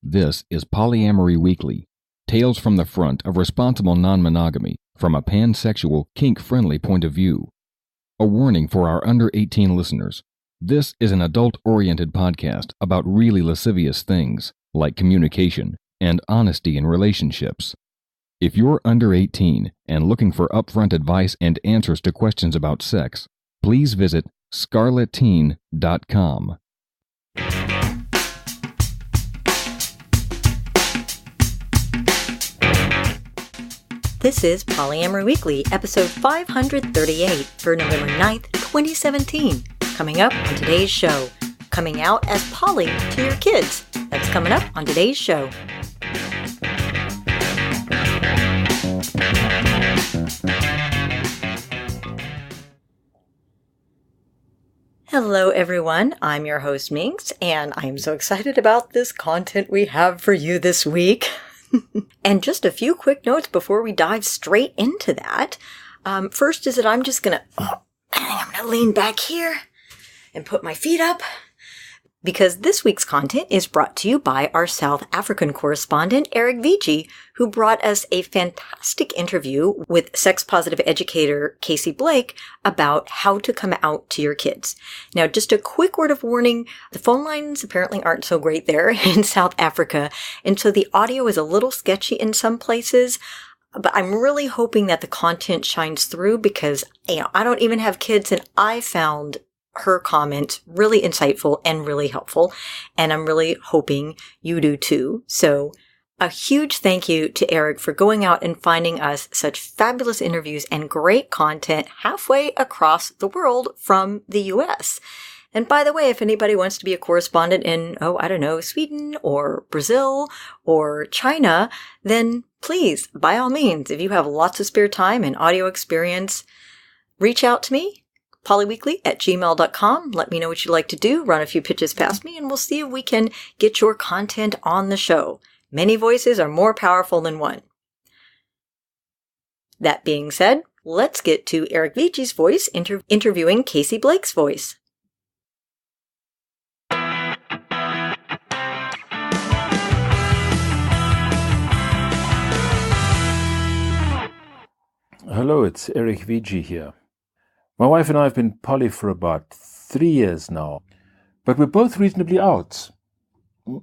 This is Polyamory Weekly, tales from the front of responsible non-monogamy from a pansexual, kink-friendly point of view. A warning for our under 18 listeners. This is an adult-oriented podcast about really lascivious things, like communication and honesty in relationships. If you're under 18 and looking for upfront advice and answers to questions about sex, please visit scarletteen.com. This is Polyamory Weekly, episode 538 for November 9th, 2017. Coming up on today's show, coming out as poly to your kids. That's coming up on today's show. Hello everyone, I'm your host Minx, and I'm so excited about this content we have for you this week. And just a few quick notes before we dive straight into that. First is that I'm just going to lean back here and put my feet up, because this week's content is brought to you by our South African correspondent, Erich Viedge, who brought us a fantastic interview with sex-positive educator Casey Blake about how to come out to your kids. Now, just a quick word of warning, the phone lines apparently aren't so great there in South Africa, and so the audio is a little sketchy in some places, but I'm really hoping that the content shines through because, I don't even have kids, and I found her comments really insightful and really helpful, and I'm really hoping you do too. So a huge thank you to Erich for going out and finding us such fabulous interviews and great content halfway across the world from the US. And by the way, if anybody wants to be a correspondent in, Sweden or Brazil or China, then please, by all means, if you have lots of spare time and audio experience, reach out to me. polyweekly@gmail.com. Let me know what you'd like to do. Run a few pitches past me, and we'll see if we can get your content on the show. Many voices are more powerful than one. That being said, let's get to Erich Viedge's voice interviewing Casey Blake's voice. Hello, it's Erich Viedge here. My wife and I have been poly for about 3 years now, but we're both reasonably out.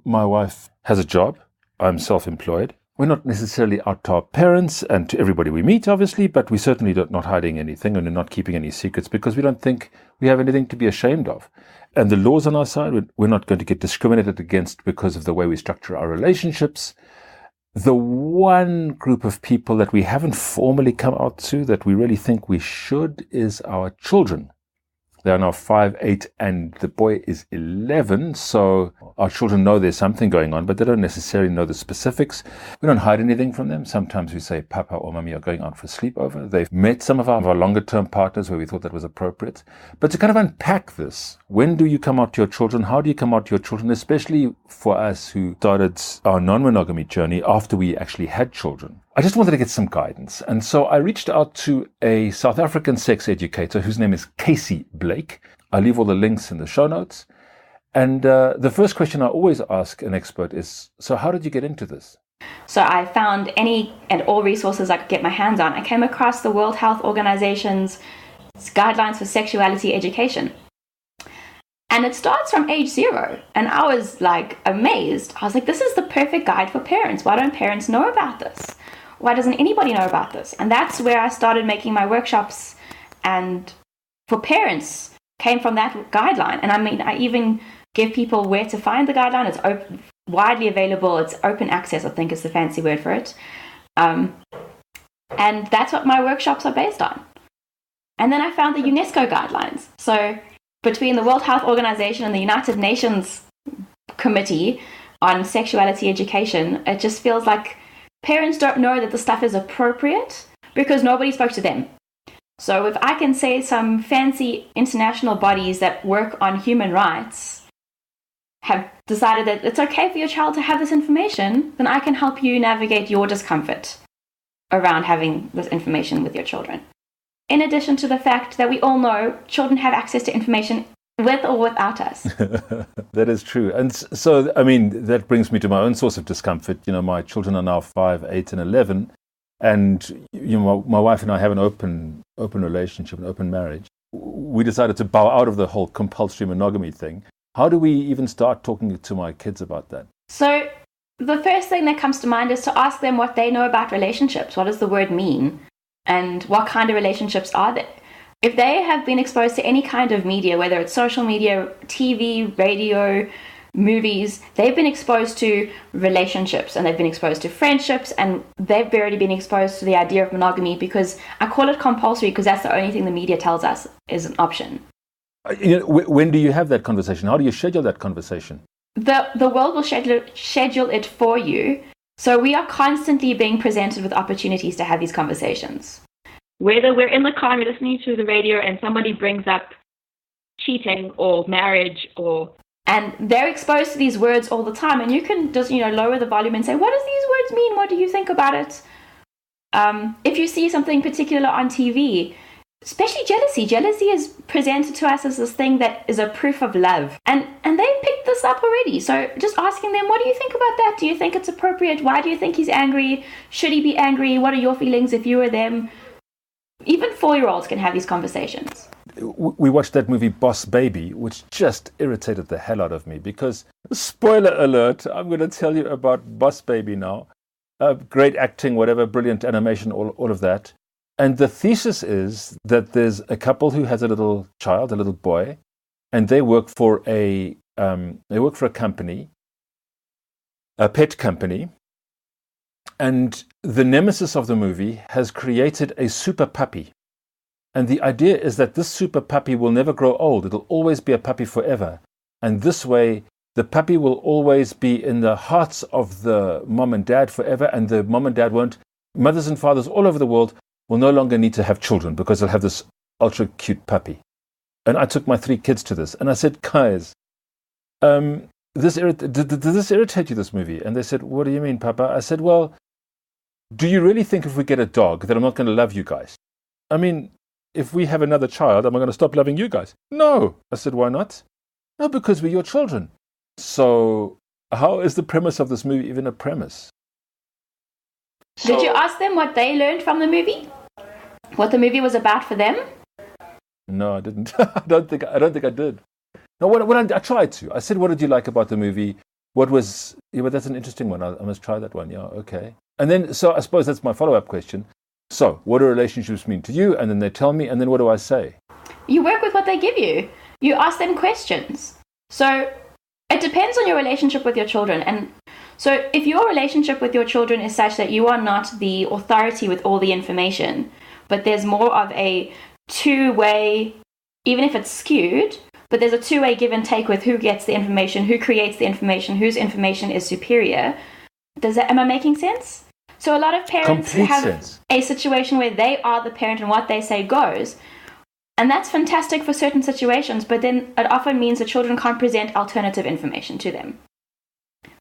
My wife has a job. I'm self-employed. We're not necessarily out to our parents and to everybody we meet, obviously, but we're certainly not hiding anything and we're not keeping any secrets because we don't think we have anything to be ashamed of. And the law's on our side. We're not going to get discriminated against because of the way we structure our relationships. The one group of people that we haven't formally come out to that we really think we should is our children. They are now 5, 8, and the boy is 11. So our children know there's something going on, but they don't necessarily know the specifics. We don't hide anything from them. Sometimes we say Papa or Mommy are going out for a sleepover. They've met some of our longer-term partners where we thought that was appropriate. But to kind of unpack this, when do you come out to your children? How do you come out to your children? Especially for us who started our non-monogamy journey after we actually had children. I just wanted to get some guidance. And so I reached out to a South African sex educator whose name is Casey Blake. I'll leave all the links in the show notes. And the first question I always ask an expert is, so how did you get into this? So I found any and all resources I could get my hands on. I came across the World Health Organization's guidelines for sexuality education. And it starts from age 0. And I was like amazed. I was like, this is the perfect guide for parents. Why don't parents know about this? Why doesn't anybody know about this? And that's where I started making my workshops, and for parents came from that guideline. And I mean, I even give people where to find the guideline. It's widely available. It's open access, I think is the fancy word for it. And that's what my workshops are based on. And then I found the UNESCO guidelines. So between the World Health Organization and the United Nations Committee on Sexuality Education, it just feels like parents don't know that the stuff is appropriate because nobody spoke to them. So if I can say some fancy international bodies that work on human rights have decided that it's okay for your child to have this information, then I can help you navigate your discomfort around having this information with your children. In addition to the fact that we all know children have access to information with or without us. That is true. And so, I mean, that brings me to my own source of discomfort. You know, my children are now 5, 8, and 11. And, you know, my wife and I have an open relationship, an open marriage. We decided to bow out of the whole compulsory monogamy thing. How do we even start talking to my kids about that? So the first thing that comes to mind is to ask them what they know about relationships. What does the word mean? And what kind of relationships are there? If they have been exposed to any kind of media, whether it's social media, TV, radio, movies, they've been exposed to relationships and they've been exposed to friendships, and they've already been exposed to the idea of monogamy, because I call it compulsory because that's the only thing the media tells us is an option. You know, when do you have that conversation? How do you schedule that conversation? The world will schedule it for you. So we are constantly being presented with opportunities to have these conversations. Whether we're in the car and we're listening to the radio and somebody brings up cheating or marriage, and they're exposed to these words all the time, and you can just, you know, lower the volume and say, what does these words mean? What do you think about it? If you see something particular on TV, especially jealousy is presented to us as this thing that is a proof of love. And they picked this up already. So just asking them, what do you think about that? Do you think it's appropriate? Why do you think he's angry? Should he be angry? What are your feelings if you were them? Even 4-year-olds can have these conversations. We watched that movie Boss Baby, which just irritated the hell out of me because, spoiler alert, I'm going to tell you about Boss Baby now. Great acting, whatever, brilliant animation, all of that. And the thesis is that there's a couple who has a little child, a little boy, and they work for a company, a pet company. And the nemesis of the movie has created a super puppy. And the idea is that this super puppy will never grow old. It'll always be a puppy forever. And this way, the puppy will always be in the hearts of the mom and dad forever. And the mom and dad won't, mothers and fathers all over the world will no longer need to have children because they'll have this ultra cute puppy. And I took my 3 kids to this. And I said, guys, did this irritate you, this movie? And they said, what do you mean, Papa? I said, well, do you really think if we get a dog that I'm not going to love you guys? I mean, if we have another child, am I going to stop loving you guys? No. I said, why not? No, because we're your children. So how is the premise of this movie even a premise? Did you ask them what they learned from the movie? What the movie was about for them? No, I didn't. I don't think I did. No, when I tried to. I said, what did you like about the movie? What was... Yeah, but that's an interesting one. I must try that one. Yeah, okay. And then, so I suppose that's my follow-up question. So, what do relationships mean to you? And then they tell me, and then what do I say? You work with what they give you. You ask them questions. So, it depends on your relationship with your children. And so, if your relationship with your children is such that you are not the authority with all the information, but there's more of a two-way, even if it's skewed, but there's a two-way give and take with who gets the information, who creates the information, whose information is superior. Am I making sense? So a lot of parents have a situation where they are the parent and what they say goes. And that's fantastic for certain situations, but then it often means the children can't present alternative information to them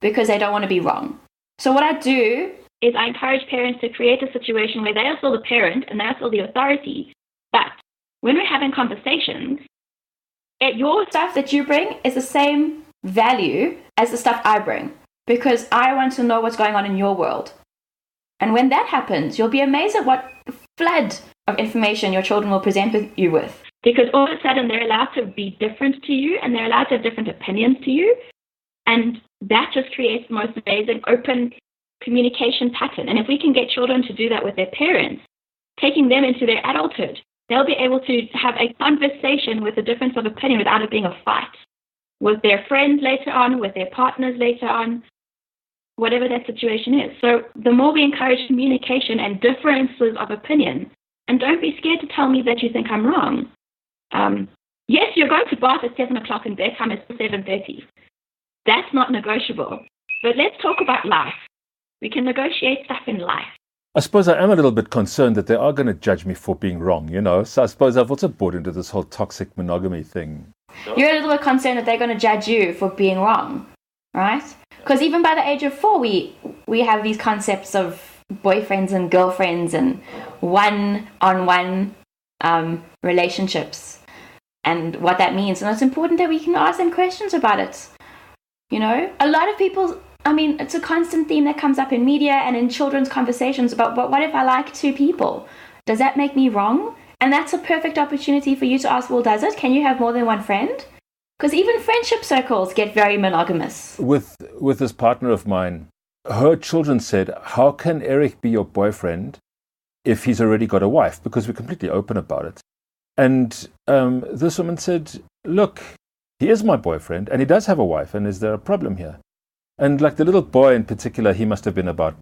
because they don't want to be wrong. So what I do is I encourage parents to create a situation where they are still the parent and they are still the authority. But when we're having conversations, your stuff that you bring is the same value as the stuff I bring, because I want to know what's going on in your world. And when that happens, you'll be amazed at what flood of information your children will present you with. Because all of a sudden they're allowed to be different to you and they're allowed to have different opinions to you. And that just creates the most amazing open communication pattern. And if we can get children to do that with their parents, taking them into their adulthood, they'll be able to have a conversation with a difference of opinion without it being a fight. With their friends later on, with their partners later on, whatever that situation is. So the more we encourage communication and differences of opinion, and don't be scared to tell me that you think I'm wrong. Yes, you're going to bath at 7 o'clock and bedtime is 7:30. That's not negotiable. But let's talk about life. We can negotiate stuff in life. I suppose I am a little bit concerned that they are going to judge me for being wrong, you know. So I suppose I've also bought into this whole toxic monogamy thing. You're a little bit concerned that they're going to judge you for being wrong, right? Because even by the age of 4, we have these concepts of boyfriends and girlfriends and one-on-one relationships. and what that means. And it's important that we can ask them questions about it. You know, a lot of people, I mean, it's a constant theme that comes up in media and in children's conversations about, but what if I like two people? Does that make me wrong? And that's a perfect opportunity for you to ask, well, does it? Can you have more than one friend? Because even friendship circles get very monogamous. With this partner of mine, her children said, how can Erich be your boyfriend if he's already got a wife? Because we're completely open about it. And this woman said, look, he is my boyfriend and he does have a wife, and is there a problem here? And like the little boy in particular, he must have been about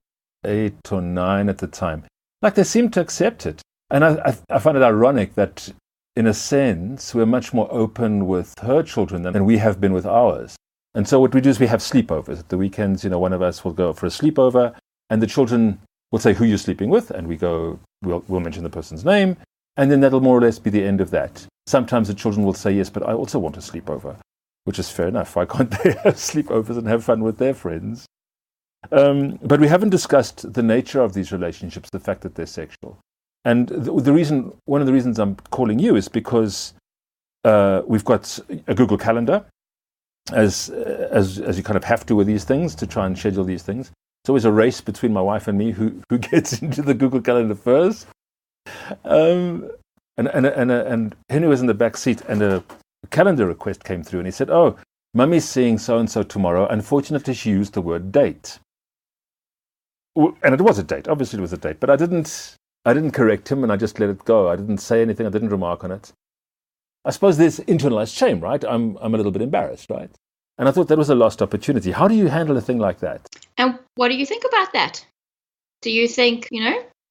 8 or 9 at the time. Like they seemed to accept it. And I find it ironic that in a sense, we're much more open with her children than we have been with ours. And so what we do is we have sleepovers. At the weekends, you know, one of us will go for a sleepover and the children will say who you're sleeping with, and we'll mention the person's name, and then that'll more or less be the end of that. Sometimes the children will say, yes, but I also want a sleepover, which is fair enough. Why can't they have sleepovers and have fun with their friends? But we haven't discussed the nature of these relationships, the fact that they're sexual. And one of the reasons I'm calling you is because we've got a Google Calendar, as you kind of have to with these things, to try and schedule these things. It's always a race between my wife and me who gets into the Google Calendar first. And Henry was in the back seat, and a calendar request came through, and he said, "Oh, Mummy's seeing so and so tomorrow. Unfortunately, she used the word date." And it was a date. Obviously, it was a date, but I didn't correct him, and I just let it go. I didn't say anything. I didn't remark on it. I suppose there's internalized shame, right? I'm a little bit embarrassed, right? And I thought that was a lost opportunity. How do you handle a thing like that? And what do you think about that? Do you think,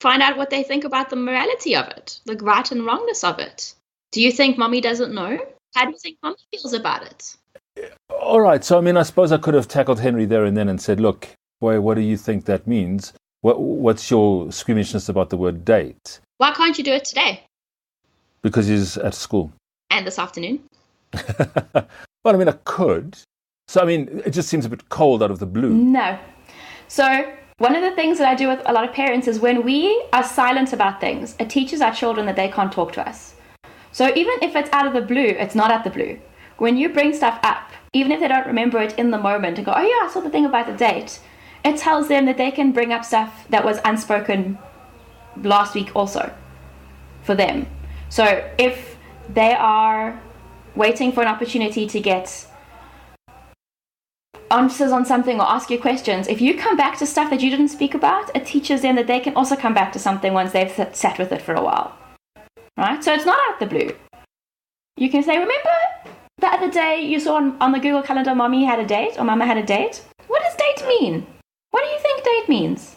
find out what they think about the morality of it, the right and wrongness of it? Do you think Mommy doesn't know? How do you think Mommy feels about it? All right. So, I suppose I could have tackled Henry there and then and said, look, boy, what do you think that means? What's your squeamishness about the word date? Why can't you do it today? Because he's at school. And this afternoon? Well, I could. So, it just seems a bit cold out of the blue. No. So, one of the things that I do with a lot of parents is when we are silent about things, it teaches our children that they can't talk to us. So, even if it's out of the blue, it's not out the blue. When you bring stuff up, even if they don't remember it in the moment and go, oh yeah, I saw the thing about the date, it tells them that they can bring up stuff that was unspoken last week also for them. So if they are waiting for an opportunity to get answers on something or ask you questions, if you come back to stuff that you didn't speak about, it teaches them that they can also come back to something once they've sat with it for a while. Right? So it's not out the blue. You can say, remember the other day you saw on the Google Calendar Mommy had a date or Mama had a date? What does date mean? What do you think date means?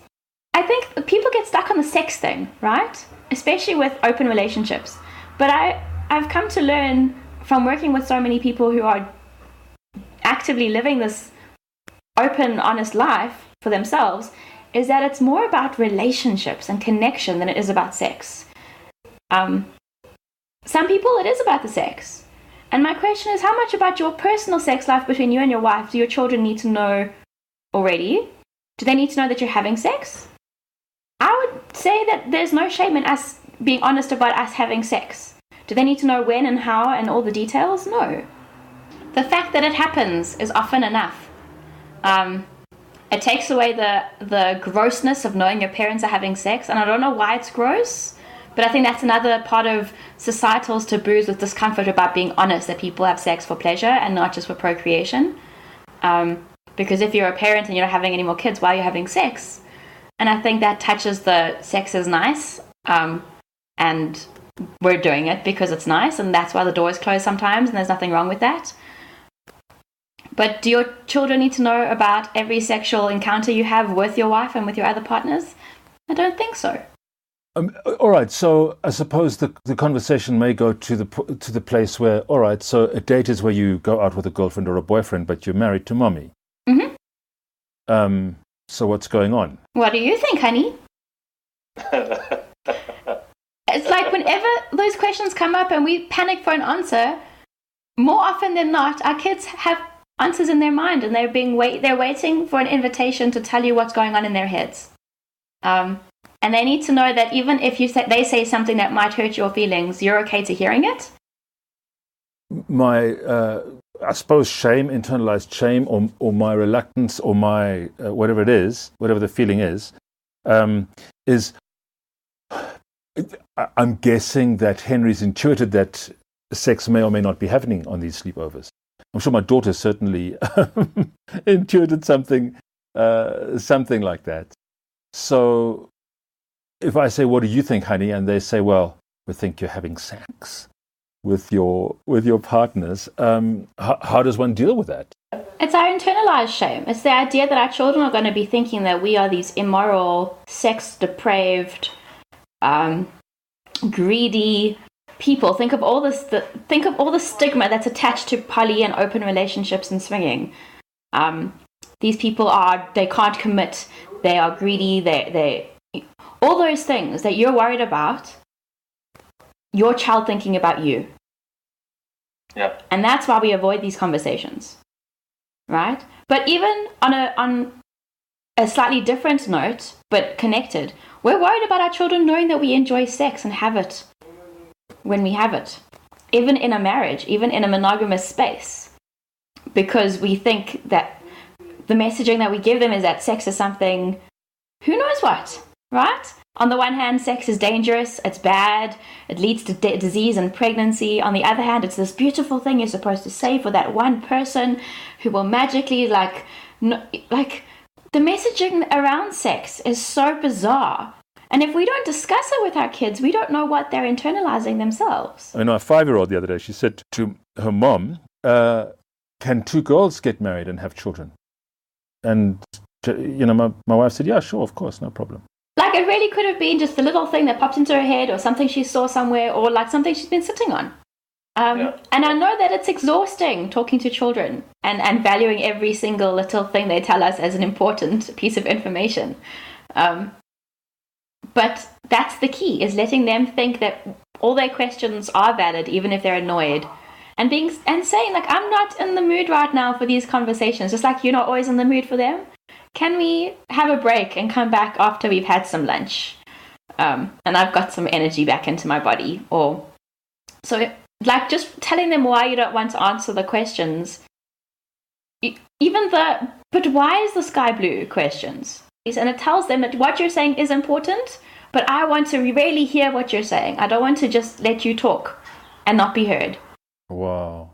I think people get stuck on the sex thing, right? Especially with open relationships. But I've come to learn from working with so many people who are actively living this open, honest life for themselves, is that it's more about relationships and connection than it is about sex. Some people, it is about the sex. And my question is, how much about your personal sex life between you and your wife do your children need to know already? Do they need to know that you're having sex? I would say that there's no shame in us being honest about us having sex. Do they need to know when and how and all the details? No. The fact that it happens is often enough. It takes away the grossness of knowing your parents are having sex, and I don't know why it's gross, but I think that's another part of societal's taboos with discomfort about being honest that people have sex for pleasure and not just for procreation. Because if you're a parent and you're not having any more kids while you're having sex, and I think that touches the sex is nice, and we're doing it because it's nice, and that's why the door is closed sometimes, and there's nothing wrong with that. But do your children need to know about every sexual encounter you have with your wife and with your other partners? I don't think so. All right, so I suppose the conversation may go to the place where, all right, so a date is where you go out with a girlfriend or a boyfriend, but you're married to Mommy. Mm-hmm. So what's going on? What do you think, honey? It's like whenever those questions come up and we panic for an answer, more often than not, our kids have answers in their mind, and they're waiting for an invitation to tell you what's going on in their heads. And they need to know that even if they say something that might hurt your feelings, you're okay to hearing it. my I suppose shame, internalized shame, or my reluctance, or my whatever it is, whatever the feeling is I'm guessing that Henry's intuited that sex may or may not be happening on these sleepovers. I'm sure my daughter certainly intuited something like that. So if I say, "What do you think, honey?" and they say, "Well, we think you're having sex with your partners," how does one deal with that? It's our internalized shame. It's the idea that our children are going to be thinking that we are these immoral, sex-depraved, greedy people. Think of all the stigma that's attached to poly and open relationships and swinging. These people they can't commit. They are greedy. They all those things that you're worried about. Your child thinking about you. Yep. And that's why we avoid these conversations, right? But even on a slightly different note, but connected, we're worried about our children knowing that we enjoy sex and have it when we have it, even in a marriage, even in a monogamous space, because we think that the messaging that we give them is that sex is something, who knows what, right? On the one hand, sex is dangerous, it's bad, it leads to disease and pregnancy. On the other hand, it's this beautiful thing you're supposed to say for that one person who will magically, like the messaging around sex is so bizarre. And if we don't discuss it with our kids, we don't know what they're internalizing themselves. I know a 5-year-old the other day, she said to her mom, "Can 2 girls get married and have children?" And, my wife said, "Yeah, sure, of course, no problem." Like, it really could have been just a little thing that popped into her head, or something she saw somewhere, or like something she's been sitting on. And I know that it's exhausting talking to children and valuing every single little thing they tell us as an important piece of information. But that's the key, is letting them think that all their questions are valid, even if they're annoyed. And saying, like, I'm not in the mood right now for these conversations, just like you're not always in the mood for them. Can we have a break and come back after we've had some lunch? And I've got some energy back into my body. Like, just telling them why you don't want to answer the questions. But why is the sky blue questions? And it tells them that what you're saying is important, but I want to really hear what you're saying. I don't want to just let you talk and not be heard. Wow.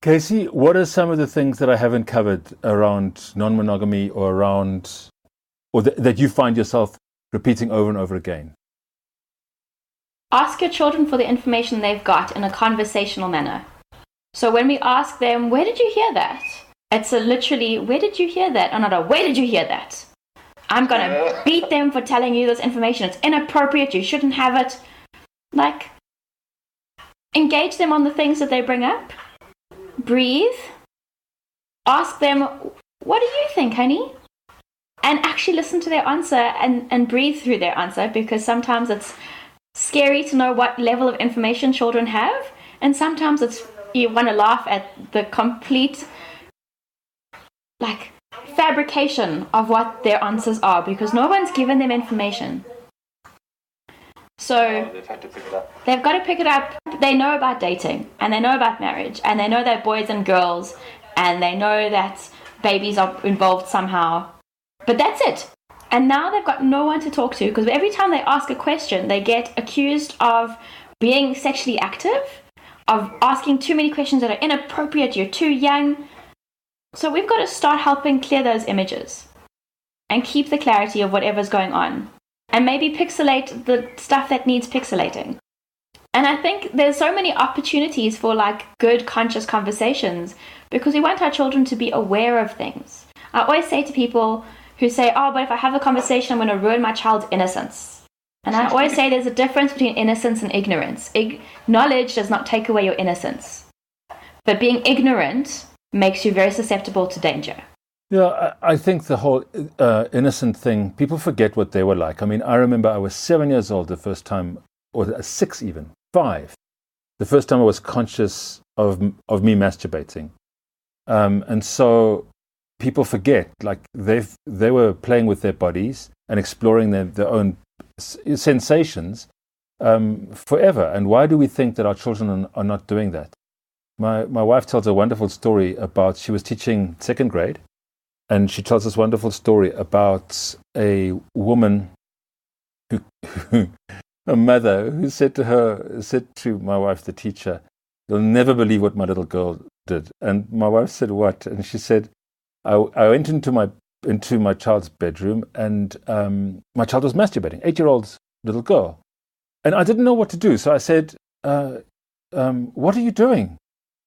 Casey, what are some of the things that I haven't covered around non-monogamy or that you find yourself repeating over and over again? Ask your children for the information they've got in a conversational manner. So when we ask them, where did you hear that? It's literally, where did you hear that? Or where did you hear that? I'm going to beat them for telling you this information. It's inappropriate. You shouldn't have it. Like, engage them on the things that they bring up. Breathe. Ask them, what do you think, honey? And actually listen to their answer and breathe through their answer, because sometimes it's scary to know what level of information children have. And sometimes you want to laugh at the complete, fabrication of what their answers are, because no one's given them information. So they've got to pick it up. They know about dating, and they know about marriage, and they know that boys and girls, and they know that babies are involved somehow. But that's it. And now they've got no one to talk to, because every time they ask a question, they get accused of being sexually active, of asking too many questions that are inappropriate, you're too young. So we've got to start helping clear those images and keep the clarity of whatever's going on. And maybe pixelate the stuff that needs pixelating. And I think there's so many opportunities for good conscious conversations, because we want our children to be aware of things. I always say to people who say, but if I have a conversation, I'm going to ruin my child's innocence. And I always say there's a difference between innocence and ignorance. Knowledge does not take away your innocence. But being ignorant makes you very susceptible to danger. Yeah, I think the whole innocent thing, people forget what they were like. I mean, I remember I was 7 years old the first time, or 6 even, 5. The first time I was conscious of me masturbating. And so people forget, they were playing with their bodies and exploring their own sensations forever. And why do we think that our children are not doing that? My wife tells a wonderful story about, she was teaching second grade, and she tells this wonderful story about a woman who a mother who said to my wife, the teacher, "You'll never believe what my little girl did." And my wife said, "What?" And she said, I went into my child's bedroom, and my child was masturbating, 8-year-old little girl. And I didn't know what to do. So I said, "What are you doing,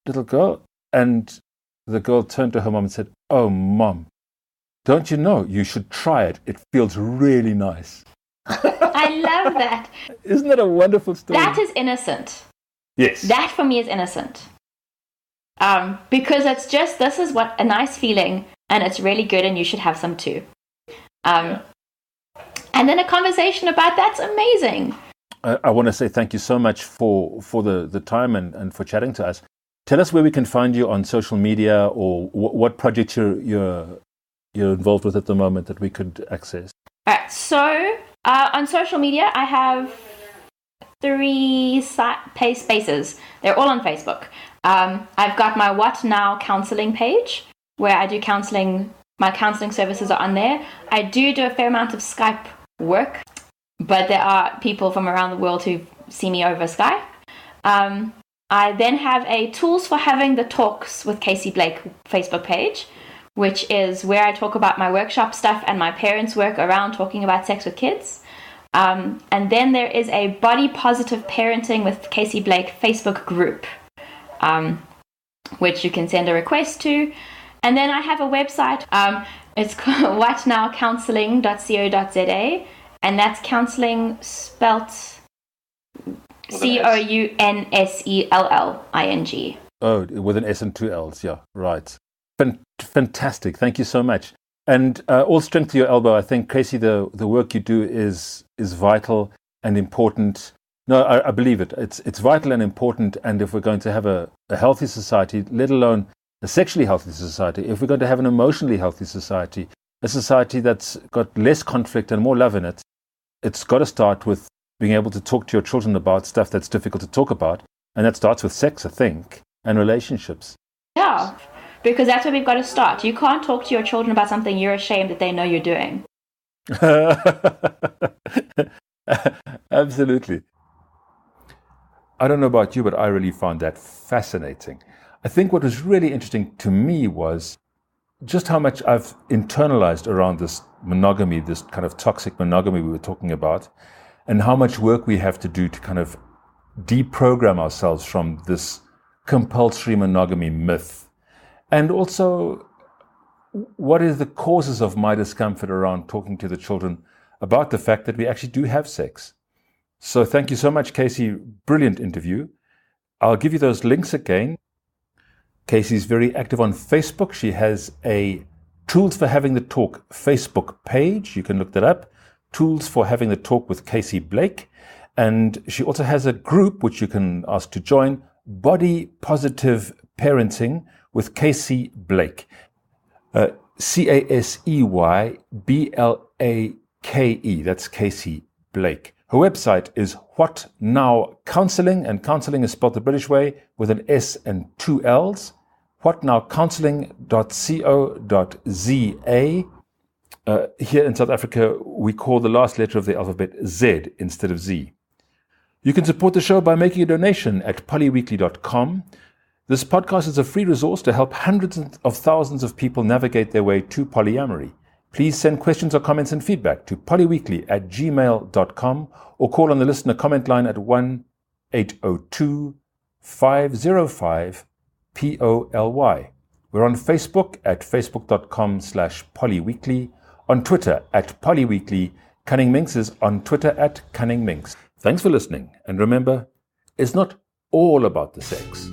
little girl?" And the girl turned to her mom and said, "Oh, Mom, don't you know you should try it? It feels really nice." I love that. Isn't that a wonderful story? That is innocent. Yes. That for me is innocent. Because it's just, this is what a nice feeling, and it's really good, and you should have some too. And then a conversation about that's amazing. I want to say thank you so much for the time and for chatting to us. Tell us where we can find you on social media, or what project you're involved with at the moment that we could access. All right, so on social media, I have 3 spaces. They're all on Facebook. I've got my What Now Counselling page, where I do counselling. My counselling services are on there. I do a fair amount of Skype work, but there are people from around the world who see me over Skype. I then have a Tools for Having the Talks with Casey Blake Facebook page, which is where I talk about my workshop stuff and my parents' work around talking about sex with kids. And then there is a Body Positive Parenting with Casey Blake Facebook group, which you can send a request to. And then I have a website. It's called whatnowcounselling.co.za, and that's counselling spelt COUNSELLING. Oh, with an S and 2 L's, yeah, right. Fantastic. Thank you so much. And all strength to your elbow. I think, Casey, the work you do is vital and important. No, I believe it. It's vital and important. And if we're going to have a healthy society, let alone a sexually healthy society, if we're going to have an emotionally healthy society, a society that's got less conflict and more love in it, it's got to start with being able to talk to your children about stuff that's difficult to talk about. And that starts with sex, I think, and relationships. Yeah. Because that's where we've got to start. You can't talk to your children about something you're ashamed that they know you're doing. Absolutely. I don't know about you, but I really found that fascinating. I think what was really interesting to me was just how much I've internalized around this monogamy, this kind of toxic monogamy we were talking about, and how much work we have to do to kind of deprogram ourselves from this compulsory monogamy myth. And also, what is the causes of my discomfort around talking to the children about the fact that we actually do have sex? So thank you so much, Casey. Brilliant interview. I'll give you those links again. Casey's very active on Facebook. She has a Tools for Having the Talk Facebook page. You can look that up. Tools for Having the Talk with Casey Blake. And she also has a group which you can ask to join, Body Positive Parenting with Casey Blake. CASEYBLAKE. That's Casey Blake. Her website is What Now Counselling, and counselling is spelled the British way with an S and 2 L's. whatnowcounselling.co.za. Here in South Africa, we call the last letter of the alphabet Z instead of Z. You can support the show by making a donation at polyweekly.com. This podcast is a free resource to help hundreds of thousands of people navigate their way to polyamory. Please send questions or comments and feedback to polyweekly@gmail.com or call on the listener comment line at 1-802-505-POLY. We're on Facebook at facebook.com/polyweekly, on Twitter at polyweekly. Cunning Minx is on Twitter at Cunning Minx. Thanks for listening, and remember, it's not all about the sex.